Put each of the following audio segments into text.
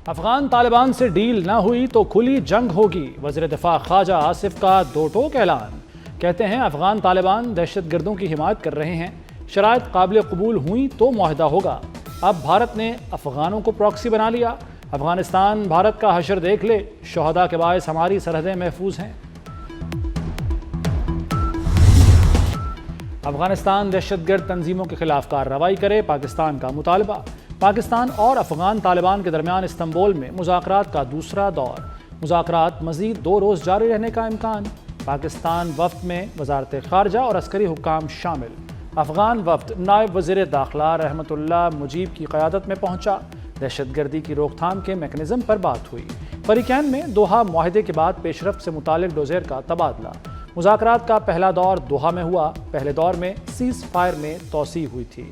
افغان طالبان سے ڈیل نہ ہوئی تو کھلی جنگ ہوگی، وزیر دفاع خواجہ آصف کا دو ٹوک اعلان۔ کہتے ہیں افغان طالبان دہشت گردوں کی حمایت کر رہے ہیں، شرائط قابل قبول ہوئیں تو معاہدہ ہوگا۔ اب بھارت نے افغانوں کو پراکسی بنا لیا، افغانستان بھارت کا حشر دیکھ لے، شہداء کے باعث ہماری سرحدیں محفوظ ہیں۔ افغانستان دہشت گرد تنظیموں کے خلاف کارروائی کرے، پاکستان کا مطالبہ۔ پاکستان اور افغان طالبان کے درمیان استنبول میں مذاکرات کا دوسرا دور، مذاکرات مزید 2 روز جاری رہنے کا امکان۔ پاکستان وفد میں وزارت خارجہ اور عسکری حکام شامل۔ افغان وفد نائب وزیر داخلہ رحمت اللہ مجیب کی قیادت میں پہنچا، دہشت گردی کی روک تھام کے میکانزم پر بات ہوئی۔ فریقین میں دوحہ معاہدے کے بعد پیش رفت سے متعلق ڈوزیر کا تبادلہ۔ مذاکرات کا پہلا دور دوحہ میں ہوا، پہلے دور میں سیز فائر میں توسیع ہوئی تھی۔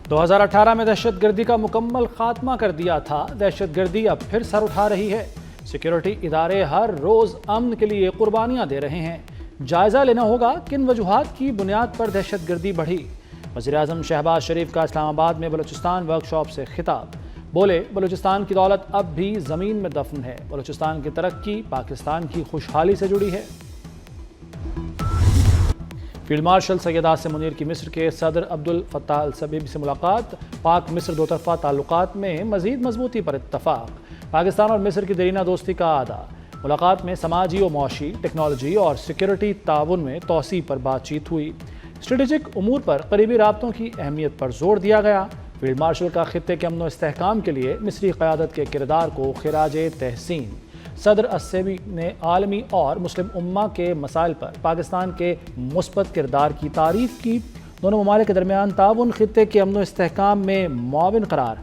2018 میں دہشت گردی کا مکمل خاتمہ کر دیا تھا، دہشت گردی اب پھر سر اٹھا رہی ہے۔ سیکیورٹی ادارے ہر روز امن کے لیے قربانیاں دے رہے ہیں۔ جائزہ لینا ہوگا کن وجوہات کی بنیاد پر دہشت گردی بڑھی۔ وزیراعظم شہباز شریف کا اسلام آباد میں بلوچستان ورکشاپ سے خطاب۔ بولے، بلوچستان کی دولت اب بھی زمین میں دفن ہے، بلوچستان کی ترقی پاکستان کی خوشحالی سے جڑی ہے۔ فیلڈ مارشل سید عاصم منیر کی مصر کے صدر عبد الفتاح السیسی سے ملاقات، پاک مصر دو طرفہ تعلقات میں مزید مضبوطی پر اتفاق۔ پاکستان اور مصر کی دیرینہ دوستی کا اعادہ۔ ملاقات میں سماجی و معاشی، ٹیکنالوجی اور سیکیورٹی تعاون میں توسیع پر بات چیت ہوئی۔ اسٹریٹجک امور پر قریبی رابطوں کی اہمیت پر زور دیا گیا۔ فیلڈ مارشل کا خطے کے امن و استحکام کے لیے مصری قیادت کے کردار کو خراج تحسین۔ صدر السیسی نے عالمی اور مسلم امہ کے مسائل پر پاکستان کے مثبت کردار کی تعریف کی۔ دونوں ممالک کے درمیان تعاون خطے کے امن و استحکام میں معاون قرار۔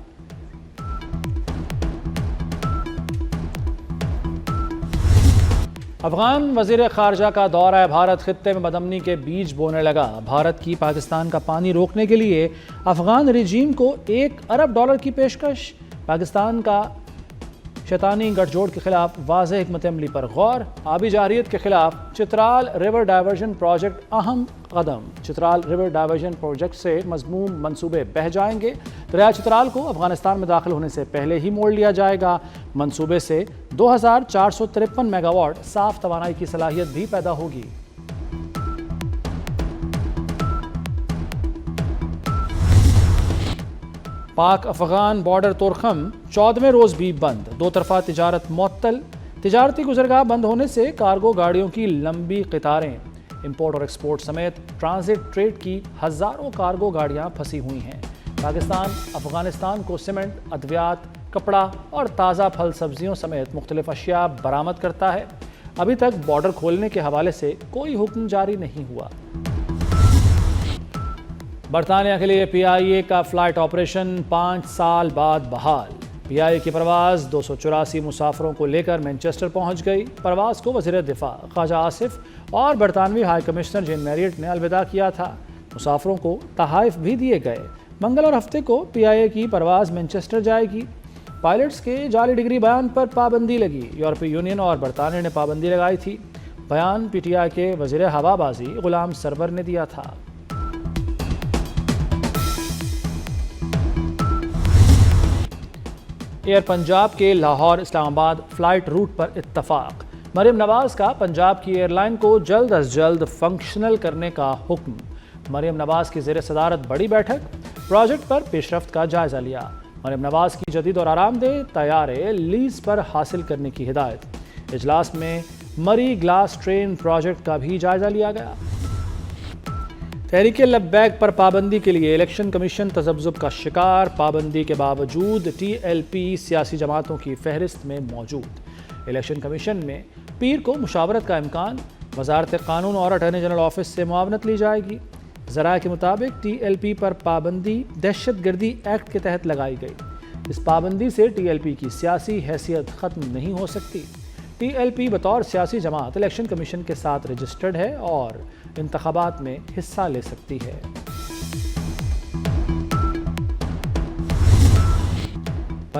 افغان وزیر خارجہ کا دورہ بھارت، خطے میں بدامنی کے بیج بونے لگا۔ بھارت کی پاکستان کا پانی روکنے کے لیے افغان رجیم کو $1 ارب کی پیشکش۔ پاکستان کا شیطانی گٹھ جوڑ کے خلاف واضح حکمت عملی پر غور۔ آبی جارحیت کے خلاف چترال ریور ڈائیورژن پروجیکٹ اہم قدم۔ چترال ریور ڈائیورژن پروجیکٹ سے مذموم منصوبے بہہ جائیں گے۔ دریائے چترال کو افغانستان میں داخل ہونے سے پہلے ہی موڑ لیا جائے گا۔ منصوبے سے 2453 میگا واٹ صاف توانائی کی صلاحیت بھی پیدا ہوگی۔ پاک افغان بارڈر تورخم 14ویں روز بھی بند، 2 طرفہ تجارت معطل۔ تجارتی گزرگاہ بند ہونے سے کارگو گاڑیوں کی لمبی قطاریں، امپورٹ اور ایکسپورٹ سمیت ٹرانزٹ ٹریڈ کی ہزاروں کارگو گاڑیاں پھنسی ہوئی ہیں۔ پاکستان افغانستان کو سیمنٹ، ادویات، کپڑا اور تازہ پھل سبزیوں سمیت مختلف اشیاء برآمد کرتا ہے۔ ابھی تک بارڈر کھولنے کے حوالے سے کوئی حکم جاری نہیں ہوا۔ برطانیہ کے لیے PIA کا فلائٹ آپریشن 5 سال بعد بحال۔ PIA کی پرواز 284 مسافروں کو لے کر مینچسٹر پہنچ گئی۔ پرواز کو وزیر دفاع خواجہ آصف اور برطانوی ہائی کمشنر جین میریٹ نے الوداع کیا تھا۔ مسافروں کو تحائف بھی دیے گئے۔ منگل اور ہفتے کو PIA کی پرواز مینچسٹر جائے گی۔ پائلٹس کے جعلی ڈگری بیان پر پابندی لگی۔ یورپی یونین اور برطانیہ نے پابندی لگائی تھی۔ بیان PTI کے وزیر ہوا بازی غلام سرور نے دیا تھا۔ ایئر پنجاب کے لاہور اسلام آباد فلائٹ روٹ پر اتفاق۔ مریم نواز کا پنجاب کی ایئر لائن کو جلد از جلد فنکشنل کرنے کا حکم۔ مریم نواز کی زیر صدارت بڑی بیٹھک، پروجیکٹ پر پیش رفت کا جائزہ لیا۔ مریم نواز کی جدید اور آرام دہ طیارے لیز پر حاصل کرنے کی ہدایت۔ اجلاس میں مری گلاس ٹرین پروجیکٹ کا بھی جائزہ لیا گیا۔ تحریک لبیک پر پابندی کے لیے الیکشن کمیشن تذبذب کا شکار، پابندی کے باوجود TLP سیاسی جماعتوں کی فہرست میں موجود۔ الیکشن کمیشن میں پیر کو مشاورت کا امکان، وزارت قانون اور اٹارنی جنرل آفس سے معاونت لی جائے گی۔ ذرائع کے مطابق TLP پر پابندی دہشت گردی ایکٹ کے تحت لگائی گئی۔ اس پابندی سے TLP کی سیاسی حیثیت ختم نہیں ہو سکتی۔ TLP بطور سیاسی جماعت الیکشن کمیشن کے ساتھ رجسٹرڈ ہے اور انتخابات میں حصہ لے سکتی ہے۔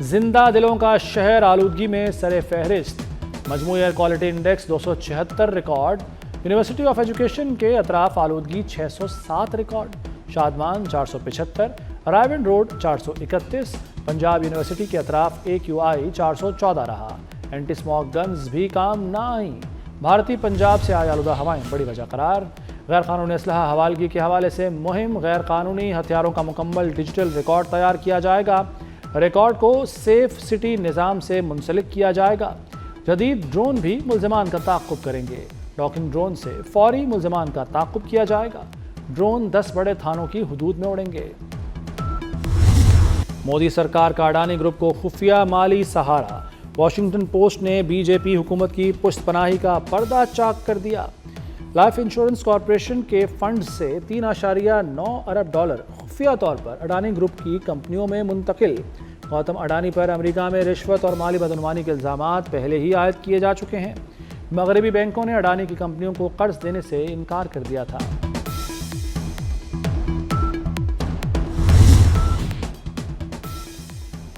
زندہ دلوں کا شہر آلودگی میں سر فہرست، مجموعی ایئر کوالٹی انڈیکس 276 ریکارڈ، یونیورسٹی آف ایجوکیشن کے اطراف آلودگی 607 ریکارڈ، شادمان 475، رائیون روڈ 431، پنجاب یونیورسٹی کے اطراف AQI 414 رہا۔ اینٹی اسموگ گنز بھی کام نہ آئیں، بھارتی پنجاب سے آئی آلودہ ہوائیں بڑی وجہ قرار۔ غیر قانونی اسلحہ حوالگی کے حوالے سے مہم، غیر قانونی ہتھیاروں کا مکمل ڈیجیٹل ریکارڈ تیار کیا جائے گا، ریکارڈ کو سیف سٹی نظام سے منسلک کیا جائے گا۔ جدید ڈرون بھی ملزمان کا تعاقب کریں گے، ڈاکنگ ڈرون سے فوری ملزمان کا تعاقب کیا جائے گا، ڈرون 10 بڑے تھانوں کی حدود میں اڑیں گے۔ مودی سرکار کا اڈانی گروپ کو خفیہ مالی سہارا، واشنگٹن پوسٹ نے BJP حکومت کی پشت پناہی کا پردہ چاک کر دیا۔ لائف انشورنس کارپوریشن کے فنڈ سے $3.9 ارب خفیہ طور پر اڈانی گروپ کی کمپنیوں میں منتقل۔ گوتم اڈانی پر امریکہ میں رشوت اور مالی بدعنوانی کے الزامات پہلے ہی عائد کیے جا چکے ہیں۔ مغربی بینکوں نے اڈانی کی کمپنیوں کو قرض دینے سے انکار کر دیا تھا۔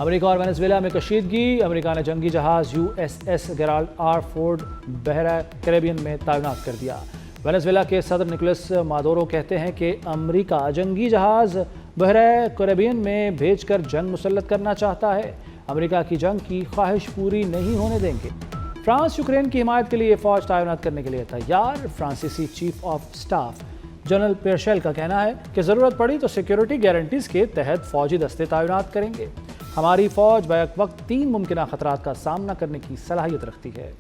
امریکہ اور وینزویلا میں کشیدگی، امریکہ نے جنگی جہاز USS گیرالڈ آر فورڈ بحیرہ کیریبین میں تعینات کر دیا۔ وینزویلا کے صدر نکولس مادورو کہتے ہیں کہ امریکہ جنگی جہاز بحیرہ کیریبین میں بھیج کر جنگ مسلط کرنا چاہتا ہے، امریکہ کی جنگ کی خواہش پوری نہیں ہونے دیں گے۔ فرانس یوکرین کی حمایت کے لیے فوج تعینات کرنے کے لیے تیار، فرانسیسی چیف آف سٹاف جنرل پیرشیل کا کہنا ہے کہ ضرورت پڑی تو سیکیورٹی گارنٹیز کے تحت فوجی دستے تعینات کریں گے۔ ہماری فوج بیک وقت 3 ممکنہ خطرات کا سامنا کرنے کی صلاحیت رکھتی ہے۔